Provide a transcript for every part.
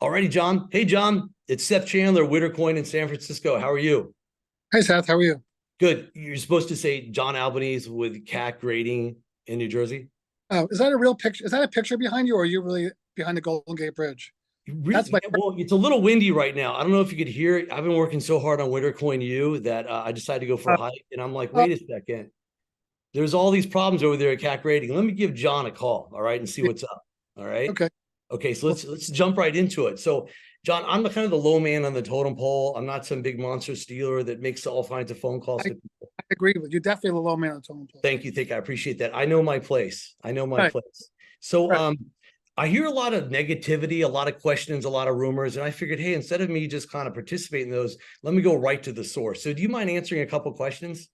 Alrighty, John. Hey, John. It's Seth Chandler, Wittercoin in San Francisco. How are you? Hey Seth, how are you? Good. You're supposed to say John Albanese with CAC Grading in New Jersey. Oh, is that a real picture? Is that a picture behind you, or are you really behind the Golden Gate Bridge? That's my. Yeah, well, it's a little windy right now. I don't know if you could hear it. I've been working so hard on Wittercoin U that I decided to go for a Uh, hike, and I'm like, uh, wait a second. There's all these problems over there at CAC Grading. Let me give John a call, all right, and see yeah, what's up. All right. okay. Okay, so Well, let's jump right into it. So, John, I'm the kind of the low man on the totem pole. I'm not some big monster stealer that makes all kinds of phone calls I, to people. I agree with you. Definitely the low man on the totem pole. Thank you. Thank you. I appreciate that. I know my place. I know my Right, place. So right. I hear a lot of negativity, a lot of questions, a lot of rumors, and I figured, hey, instead of me just kind of participating in those, let me go right to the source. So do you mind answering a couple questions?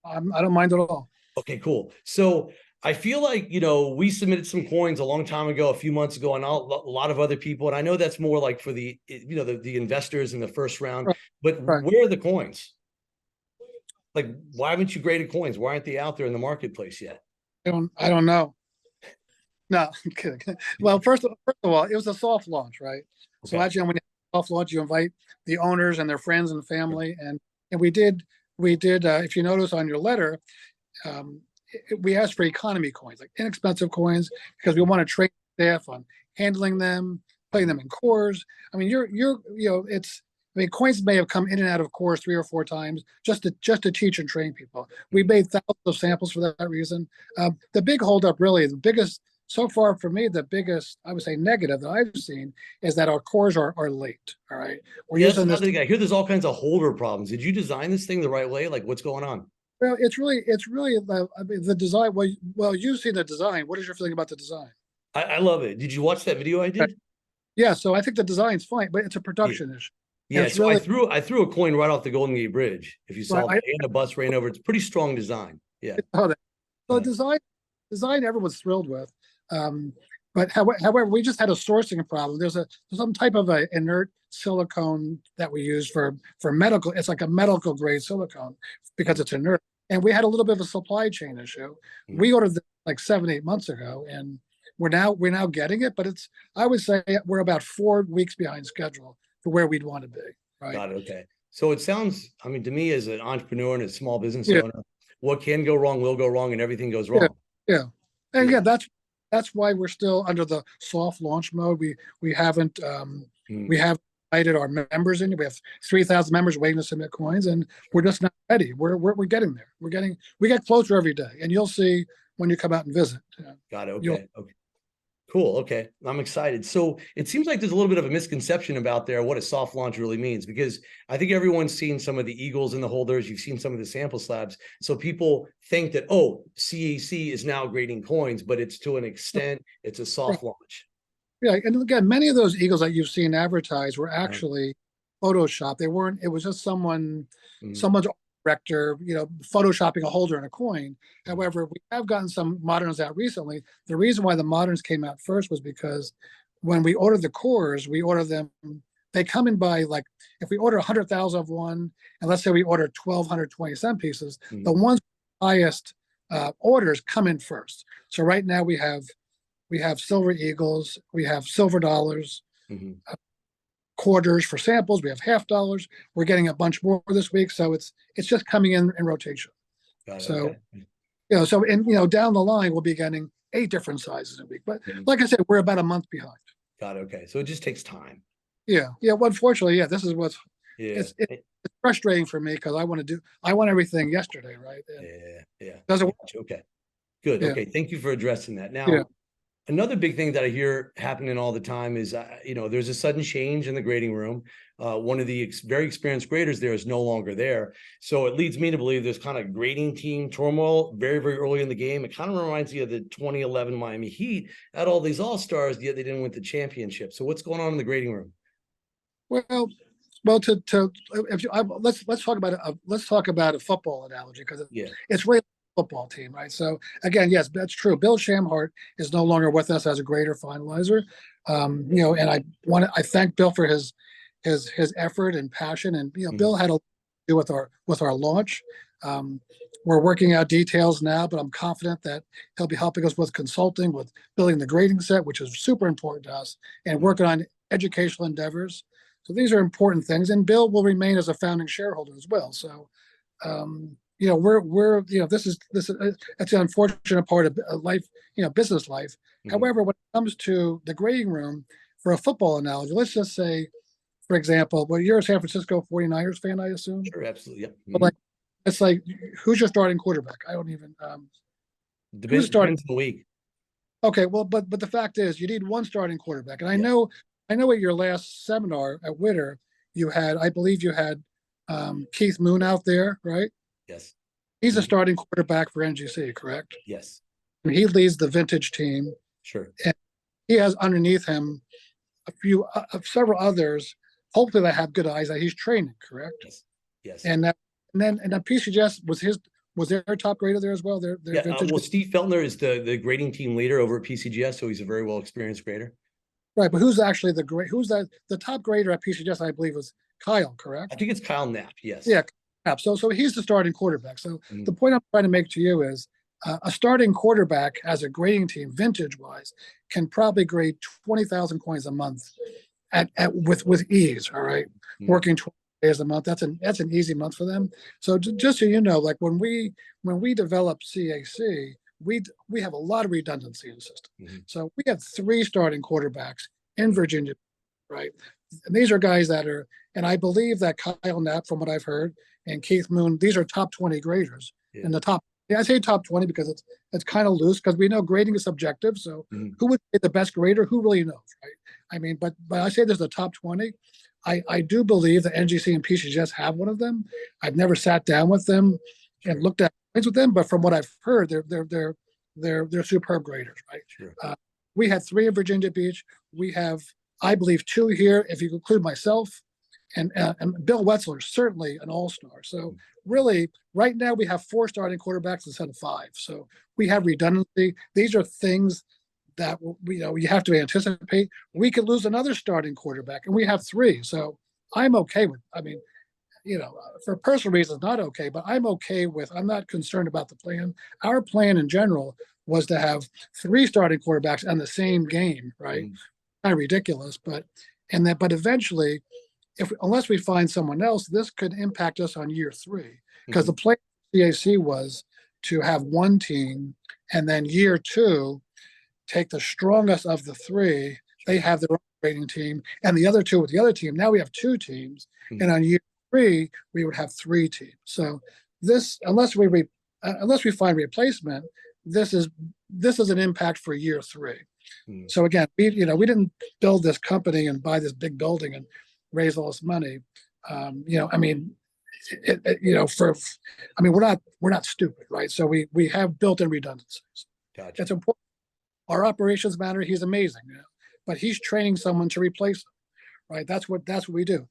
I don't mind at all. Okay, cool. So I feel like, we submitted some coins a long time ago, a few months ago, and a lot of other people. And I know that's more like for the investors in the first round, Right, but right. where are the coins? Like, why haven't you graded coins? Why aren't they out there in the marketplace yet? I don't know. No, I'm kidding. Well, first of all, it was a soft launch, right? So Okay. actually, when you have a soft launch, you invite the owners and their friends and family, and we did. If you notice on your letter, um, we asked for economy coins, like inexpensive coins, because we want to train staff on handling them, putting them in cores. I mean, it's. I mean, coins may have come in and out of cores 3 or 4 times just to teach and train people. We Mhm. made thousands of samples for that reason. The big holdup, really, the biggest so far for me, the biggest I would say negative that I've seen is that our cores are late. All right, we're Yeah, that's using this. another thing. I hear there's all kinds of holder problems. Did you design this thing the right way? Like, what's going on? Well, it's really I mean, the design. Well, you've seen the design. What is your feeling about the design? I love it. Did you watch that video I Okay. did? Yeah, so I think the design's fine, but it's a Yeah. production issue, and Yeah. it's So I really threw a coin right off the Golden Gate Bridge. If you right. saw that, and a bus ran over. It's pretty strong design. Yeah. I saw that. So Uh, design everyone's thrilled with, um, but however, we just had a sourcing problem. There's some type of a inert silicone that we use for medical. It's like a medical grade silicone because mm, it's inert, and we had a little bit of a supply chain issue. mm. We ordered this like 7 8 months ago, and we're now getting it, but it's I would say we're about 4 weeks behind schedule for where we'd want to be. Right? Got it. Okay. So it sounds, I mean, to me as an entrepreneur and a small business Yeah. owner, what can go wrong will go wrong and everything goes Yeah. wrong. Yeah. And Yeah. again, that's why we're still under the soft launch mode. We haven't Mm. we have invited our members in. We have 3,000 members waiting to submit coins, and we're just not ready. We're getting there. We get closer every day, and you'll see when you come out and visit. Got it. You'll Okay. Okay. Cool. Okay. I'm excited. So it seems like there's a little bit of a misconception about there what a soft launch really means, because I think everyone's seen some of the eagles and the holders. You've seen some of the sample slabs. So people think that, oh, CAC is now grading coins, but it's to an extent, it's a right. soft launch. Yeah, and again, many of those eagles that you've seen advertised were Right. actually Photoshop. They weren't. It was just Mm. someone's director, photoshopping a holder and a coin. Mm. However, we have gotten some moderns out recently. The reason why the moderns came out first was because when we ordered the cores, we order them. They come in by like if we order 100,000 of one, and let's say we order 1,220 pieces, the Mm. ones highest orders come in first. So right now we have silver eagles, we have silver dollars, Mhm. quarters for samples, we have half dollars. We're getting a bunch more this week, so it's just coming in rotation. Got it. So Okay. down the line we'll be getting 8 different sizes a week. But Mhm. like I said, we're about a month behind. Got it. Okay. So it just takes time. Yeah, yeah. Well, unfortunately, yeah, this is what's Yeah. it's frustrating for me because I want everything yesterday, right? And Yeah. Yeah. it doesn't I work. got you. Okay. Good. Yeah, Okay. Thank you for addressing that. yeah. Now, another big thing that I hear happening all the time is, there's a sudden change in the grading room. One of the very experienced graders there is no longer there. So it leads me to believe there's kind of grading team turmoil very, very early in the game. It kind of reminds me of the 2011 Miami Heat had all these all-stars, yet they didn't win the championship. So what's going on in the grading room? Well, to if you, let's talk about a football analogy because Yeah. it's really a football team, right? So again, yes, that's true. Bill Shamhart is no longer with us as a grader finalizer, and I thank Bill for his effort and passion, and Bill Mhm. had a lot to do with our launch. Um, we're working out details now, but I'm confident that he'll be helping us with consulting, with building the grading set, which is super important to us, and working on educational endeavors. So these are important things, and Bill will remain as a founding shareholder as well. So, this is that's an unfortunate part of life, business life. However, when it comes to the grading room, for a football analogy, let's just say, for example, well, you're a San Francisco 49ers fan, I assume. Sure, absolutely. Yep. But like, it's like, who's your starting quarterback? I don't even. Depends on the week. Okay, well, but the fact is, you need one starting quarterback, and I know at your last seminar at Witter, I believe you had Keith Moon out there, right? Yes. He's a starting quarterback for NGC, correct? Yes. And he leads the vintage team. Sure. And he has underneath him several others. Hopefully, they have good eyes that he's training, correct? Yes. Yes. And then PCGS was their top grader there as well. Their well, Steve Feltner is the grading team leader over at PCGS, so he's a very well experienced grader. Right, but who's actually the top grader at PCGS? I believe was Kyle, correct? I think it's Kyle Knapp. Yes. Yeah, Knapp. So he's the starting quarterback. So the point I'm trying to make to you is a starting quarterback as a grading team, vintage wise, can probably grade 20,000 coins a month with ease. All right, working 20 days a month. That's an easy month for them. So just so you know, like when we develop CAC, we have a lot of redundancy in the system. So we have 3 starting quarterbacks in Virginia, right? And these are guys that are, and I believe that Kyle Knapp, from what I've heard, and Keith Moon, these are top 20 graders in the top. I say top 20 because it's kind of loose, because we know grading is subjective. So who would be the best grader? Who really knows, right? I mean, but I say there's the top 20. I do believe that NGC and PCGS have one of them. I've never sat down with them and looked at points with them, but from what I've heard, they're superb graders, right? Sure. We had 3 in Virginia Beach. We have, I believe, 2 here, if you include myself, and Bill Wetzler, certainly an all-star. So really, right now we have 4 starting quarterbacks instead of 5. So we have redundancy. These are things that you have to anticipate. We could lose another starting quarterback, and we have 3. So I'm okay with. I mean, for personal reasons, not okay, but I'm okay with. I'm not concerned about the plan. Our plan in general was to have 3 starting quarterbacks in the same game, right? Kind of ridiculous, but eventually, unless we find someone else, this could impact us on year 3, because the plan CAC was to have 1 team, and then year 2 take the strongest of the 3. They have their own grading team, and the other 2 with the other team. Now we have 2 teams, and on year 3 we would have 3 teams. So this, unless we find replacement, this is an impact for year 3. So again, we didn't build this company and buy this big building and raise all this money. I mean, we're not stupid, right? So we have built-in redundancies. Gotcha. That's important. Our operations manager, he's amazing, but he's training someone to replace him, right? That's what we do.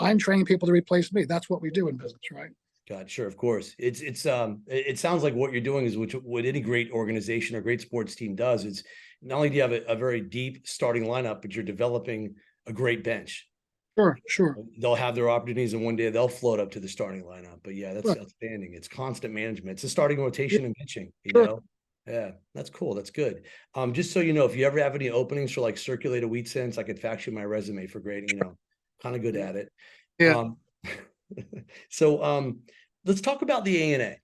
I'm training people to replace me. That's what we do in business, right? God, sure, of course. It sounds like what you're doing is what any great organization or great sports team does. It's not only do you have a very deep starting lineup, but you're developing a great bench. Sure. They'll have their opportunities, and one day they'll float up to the starting lineup. But yeah, that's outstanding. It's constant management. It's a starting rotation and pitching. Yeah, that's cool. That's good. Just so you know, if you ever have any openings for like circulated wheat cents, I could fax you my resume for grading. Kind of good at it. Yeah. So let's talk about the ANA.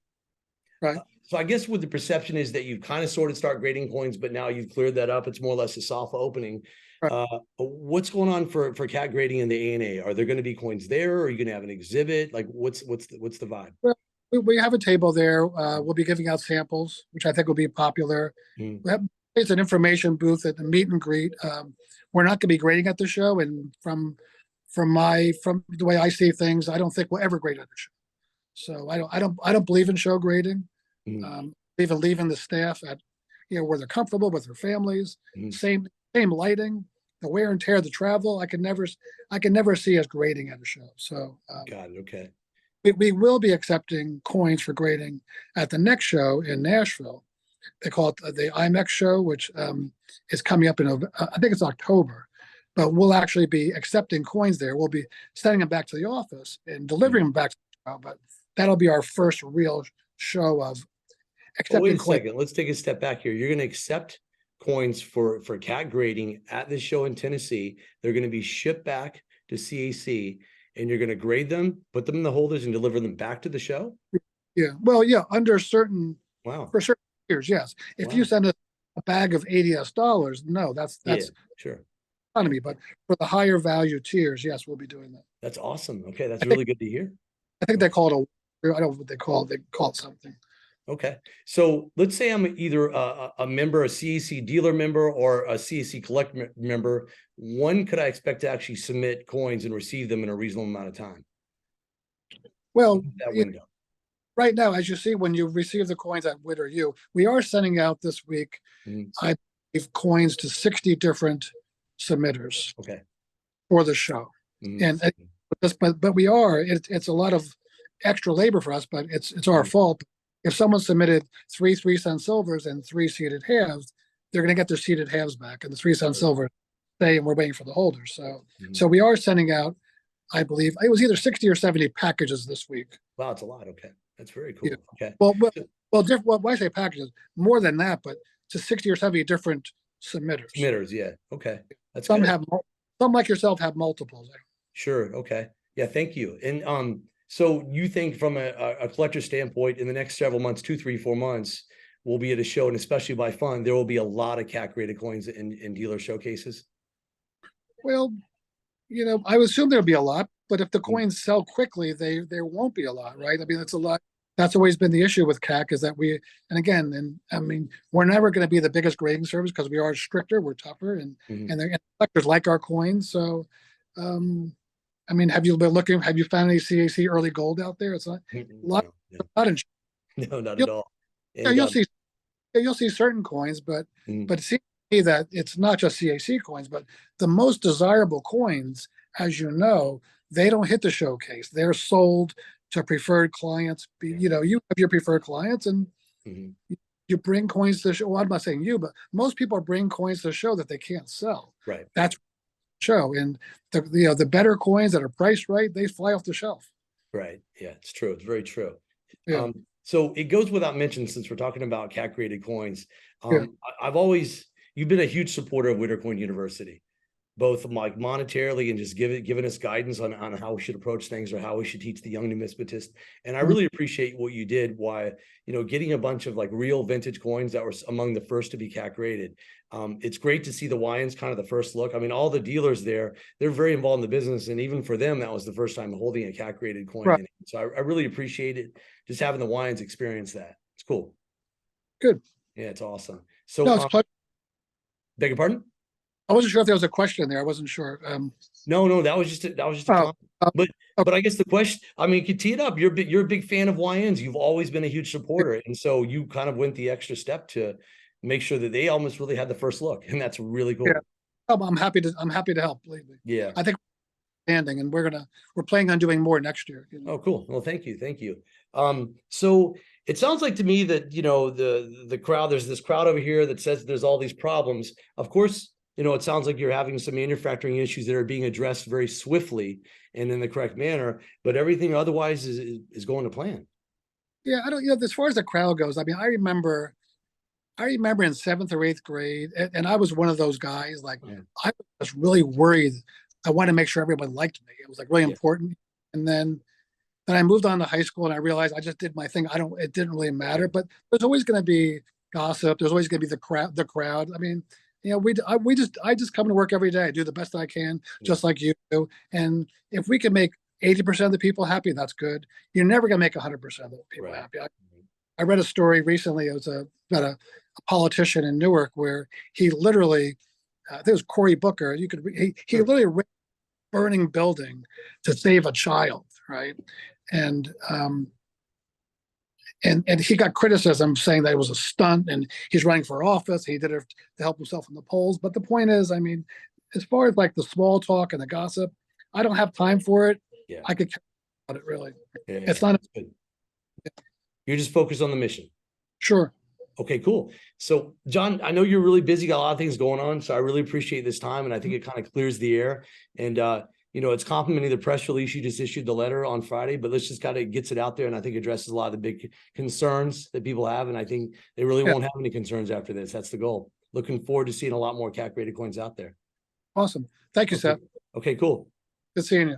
Right. So I guess what the perception is that you've kind of sort of start grading coins, but now you've cleared that up. It's more or less a soft opening. Right. What's going on for CAC grading in the ANA? Are there going to be coins there? Or are you going to have an exhibit? Like what's the vibe? Well, we have a table there. We'll be giving out samples, which I think will be popular. It's an information booth at the meet and greet. We're not going to be grading at the show, and from the way I see things, I don't think we'll ever grade at the show. So I don't believe in show grading. Even leaving the staff at where they're comfortable with their families. Same lighting, the wear and tear of the travel. I can never see us grading at a show. So got it. Okay. We will be accepting coins for grading at the next show in Nashville. They call it the IMEX show, which is coming up in I think it's October. But we'll actually be accepting coins there. We'll be sending them back to the office and delivering them back to the show. But that'll be our first real show of Oh, wait accepting a coins. second. Let's take a step back here. You're going to accept coins for CAC grading at this show in Tennessee. They're going to be shipped back to CAC, and you're going to grade them, put them in the holders, and deliver them back to the show. Yeah, well, yeah, under certain Wow. for certain years, yes. If you Wow. send us a bag of $80, no, Yeah, that's sure. economy. But for the higher value tiers, yes, we'll be doing that. That's awesome. Okay, that's I think really good to hear. I think they call it a. I don't know what they call it. They call it something. Okay. So let's say I'm either a member, a CAC dealer member, or a CAC collect member. When could I expect to actually submit coins and receive them in a reasonable amount of time? Well, That window. right now, as you see, when you receive the coins at WIT or U, we are sending out this week, Mhm. I believe, coins to 60 different submitters Okay. for the show. Mhm. And but we are, it's a lot of extra labor for us, but it's our fault. If someone submitted 3 3-cent silvers and 3 seeded halves, they're going to get their seeded halves back, and the 3-cent silver stay, and we're waiting for the holders. So we are sending out, I believe it was either 60 or 70 packages this week. Wow, it's a lot. Okay, that's very cool. Yeah. Okay. Well, why I say packages, more than that, but to 60 or 70 different submitters. Submitters, yeah. Okay, that's Some good. have, some like yourself have multiples. Sure. Okay. Yeah. Thank you. And so you think from a collector standpoint, in the next several months, 2, 3, 4 months, we'll be at a show, and especially by fund, there will be a lot of CAC graded coins in dealer showcases. Well, I would assume there'll be a lot, but if the coins sell quickly, there won't be a lot, right? I mean, it's a lot. That's always been the issue with CAC, is that we're never going to be the biggest grading service because we are stricter, we're tougher, and the collectors like our coins. So, have you been looking? Have you found any CAC early gold out there? It's not a lot. No, not at all. And, you'll see certain coins, but it seems to me that it's not just CAC coins, but the most desirable coins, as you know, they don't hit the showcase. They're sold to preferred clients. You have your preferred clients, and you bring coins to the show. Well, I'm not saying you, but most people bring coins to the show that they can't sell. Right. That's show, and the better coins that are priced right, they fly off the shelf. Right. Yeah, it's true. It's very true. Yeah. So it goes without mention, since we're talking about CAC graded coins. Yeah. You've been a huge supporter of Wittercoin University, both like monetarily and just giving us guidance on how we should approach things, or how we should teach the young numismatist. And I really appreciate what you did, getting a bunch of like real vintage coins that were among the first to be CAC graded. It's great to see the Wyans kind of the first look. I mean, all the dealers there, they're very involved in the business. And even for them, that was the first time holding a CAC graded coin. Right. So I really appreciate it, just having the Wyans experience that. It's cool. Good. Yeah, it's awesome. So, no, beg your pardon? I wasn't sure if there was a question there. I wasn't sure. No, that was just a comment. But I guess the question, I mean, you could tee it up. You're a big fan of YNs. You've always been a huge supporter, and so you kind of went the extra step to make sure that they almost really had the first look, and that's really cool. Yeah. I'm happy to help. Believe me. Yeah, I think we're standing, and we're planning on doing more next year. Oh, cool. Well, thank you. So it sounds like to me that the crowd. There's this crowd over here that says there's all these problems. Of course, it sounds like you're having some manufacturing issues that are being addressed very swiftly and in the correct manner, but everything otherwise is going to plan. Yeah, I don't. As far as the crowd goes, I mean, I remember in 7th or 8th grade, and I was one of those guys. Like, I was really worried. I wanted to make sure everyone liked me. It was like really important. And then I moved on to high school, and I realized I just did my thing. It didn't really matter. But there's always going to be gossip. There's always going to be the crowd. I mean, I just come to work every day. I do the best I can, just like you do. And if we can make 80% of the people happy, that's good. You're never going to make 100% of the people happy. I read a story recently. It was about a politician in Newark where he literally, I think it was Cory Booker. He literally ran a burning building to save a child, right? And he got criticism saying that it was a stunt, and he's running for office. He did it to help himself in the polls. But the point is, I mean, as far as like the small talk and the gossip, I don't have time for it. Yeah. I could care about it, really. Yeah, it's not. Good. You're just focused on the mission. Sure. Okay, cool. So, John, I know you're really busy, got a lot of things going on, so I really appreciate this time, and I think it kind of clears the air. And you know, it's complimenting the press release. You just issued the letter on Friday, but let's just kind of gets it out there. And I think addresses a lot of the big concerns that people have. And I think they really Yeah. won't have any concerns after this. That's the goal. Looking forward to seeing a lot more CAC graded coins out there. Awesome. Thank you, Okay. Seth. Okay, cool. Good seeing you.